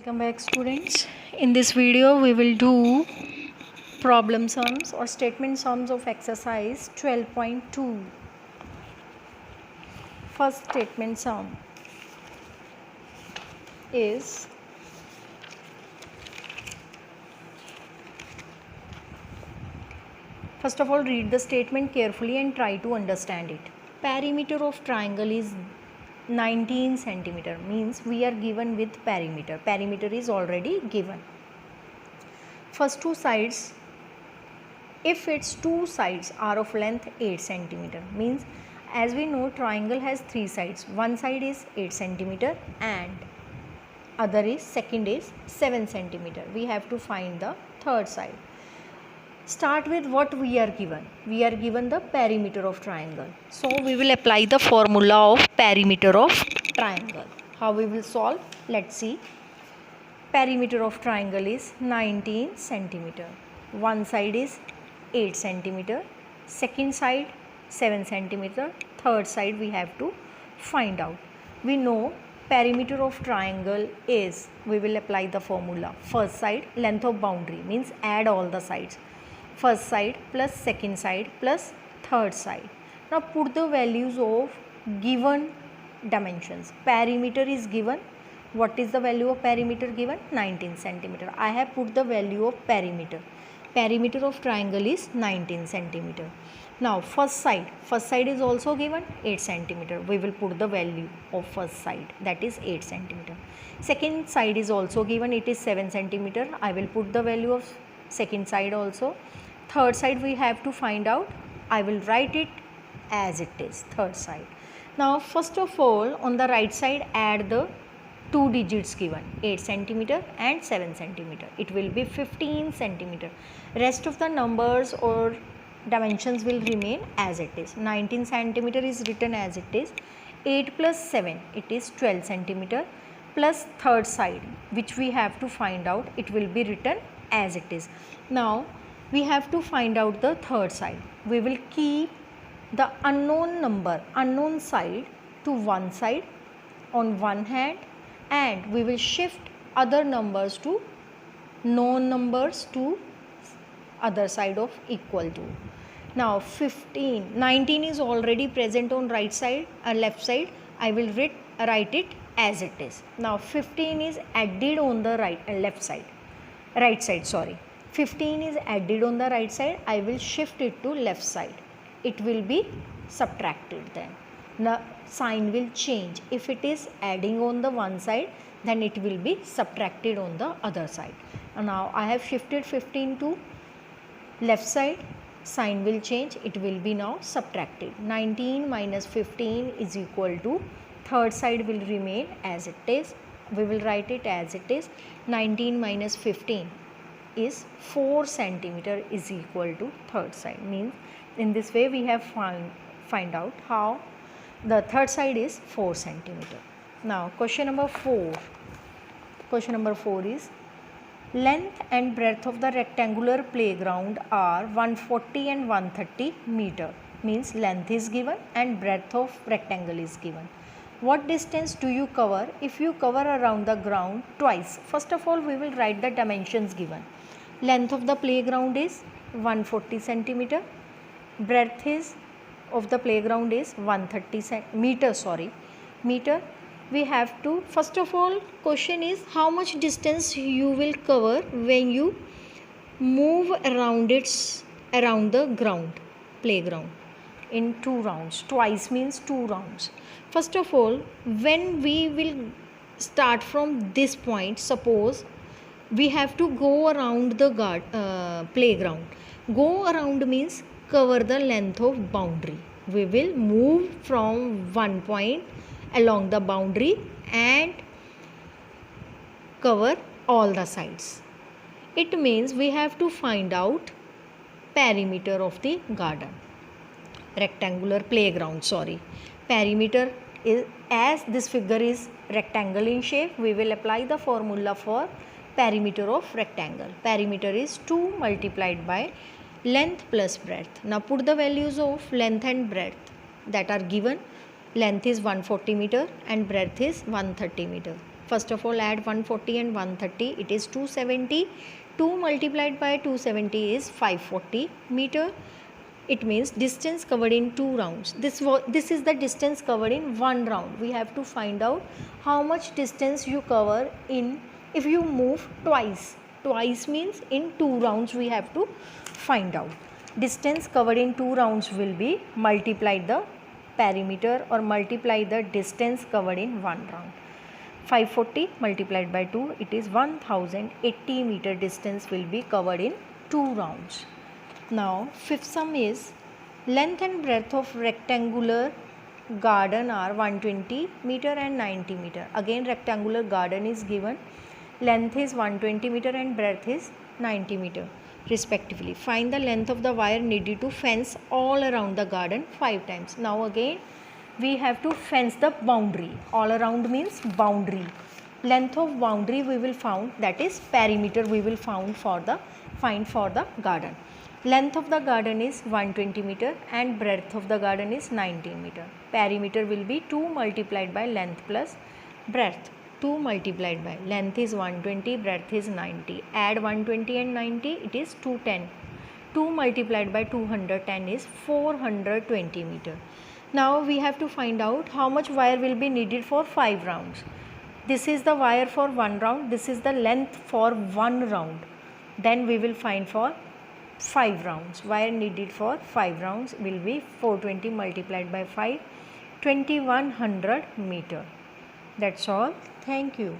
Welcome back, students. In this video we will do problem sums or statement sums of exercise 12.2. First statement sum is first of all read the statement carefully and try to understand it. Perimeter of triangle is 19 centimeter, means we are given with perimeter is already given. First two sides, if its two sides are of length 8 centimeter, means as we know triangle has three sides, one side is 8 centimeter and second is 7 centimeter. We have to find the third side. Start with what we are given. We are given the perimeter of triangle. So we will apply the formula of perimeter of triangle. How we will solve? Let's see. Perimeter of triangle is 19 centimeter. One side is 8 centimeter. Second side 7 centimeter. Third side we have to find out. We know perimeter of triangle is, we will apply the formula. First side length of boundary, means add all the sides. First side plus second side plus third side. Now put the values of given dimensions. Perimeter is given. What is the value of perimeter given? 19 centimeter. I have put the value of perimeter. Perimeter of triangle is 19 centimeter. Now first side is also given 8 centimeter. We will put the value of first side, that is 8 centimeter. Second side is also given, it is 7 centimeter. I will put the value of second side also. Third side we have to find out. I will write it as it is, third side. Now first of all on the right side add the two digits given, 8 centimeter and 7 centimeter. It will be 15 centimeter. Rest of the numbers or dimensions will remain as it is. 19 centimeter is written as it is. 8 plus 7, it is 12 centimeter plus third side which we have to find out. It will be written as it is. Now we have to find out the third side. We will keep the unknown side to one side on one hand, and we will shift other numbers to known numbers to other side of equal to. Now 19 is already present on right side and left side. I will write it as it is. Now 15 is added on the right side. 15 is added on the right side. I will shift it to left side. It will be subtracted then. The sign will change. If it is adding on the one side, then it will be subtracted on the other side. Now I have shifted 15 to left side. Sign will change. It will be now subtracted. 19 minus 15 is equal to, third side will remain as it is. We will write it as it is. 19 minus 15 is 4 centimeter is equal to third side. Means in this way we have find out how the third side is 4 centimeter. Now question number 4. Question number 4 is, length and breadth of the rectangular playground are 140 and 130 meter. Means length is given and breadth of rectangle is given. What distance do you cover if you cover around the ground twice? First of all we will write the dimensions given. Length of the playground is 140 centimeter. Breadth is of the playground is 130 meter. We have to, first of all question is how much distance you will cover when you move around the playground in 2 rounds. Twice means 2 rounds. First of all, when we will start from this point, suppose we have to go around the playground. Go around means cover the length of boundary. We will move from one point along the boundary and cover all the sides. It means we have to find out perimeter of the garden, rectangular playground. Perimeter is, as this figure is rectangle in shape, we will apply the formula for perimeter of rectangle. Perimeter is 2 multiplied by length plus breadth. Now put the values of length and breadth that are given. Length is 140 meter and breadth is 130 meter. First of all, add 140 and 130, it is 270. 2 multiplied by 270 is 540 meter. It means distance covered in 2 rounds. This is the distance covered in 1 round. We have to find out how much distance you cover in if you move twice. Twice means in 2 rounds we have to find out. Distance covered in 2 rounds will be multiply the perimeter or multiply the distance covered in 1 round. 540 multiplied by 2, it is 1080 meter distance will be covered in 2 rounds. Now fifth sum is length and breadth of rectangular garden are 120 meter and 90 meter. Again rectangular garden is given. Length is 120 meter and breadth is 90 meter respectively. Find the length of the wire needed to fence all around the garden 5 times. Now again we have to fence the boundary. All around means boundary. Length of boundary we will found, that is perimeter we will find for the garden. Length of the garden is 120 meter and breadth of the garden is 90 meter. Perimeter will be 2 multiplied by length plus breadth. 2 multiplied by length is 120, breadth is 90. Add 120 and 90, it is 210. 2 multiplied by 210 is 420 meter. Now we have to find out how much wire will be needed for 5 rounds. This is the wire for 1 round. This is the length for 1 round. Then we will find for 5 rounds. Wire needed for 5 rounds will be 420 multiplied by 5, 2100 meter. That's all. Thank you.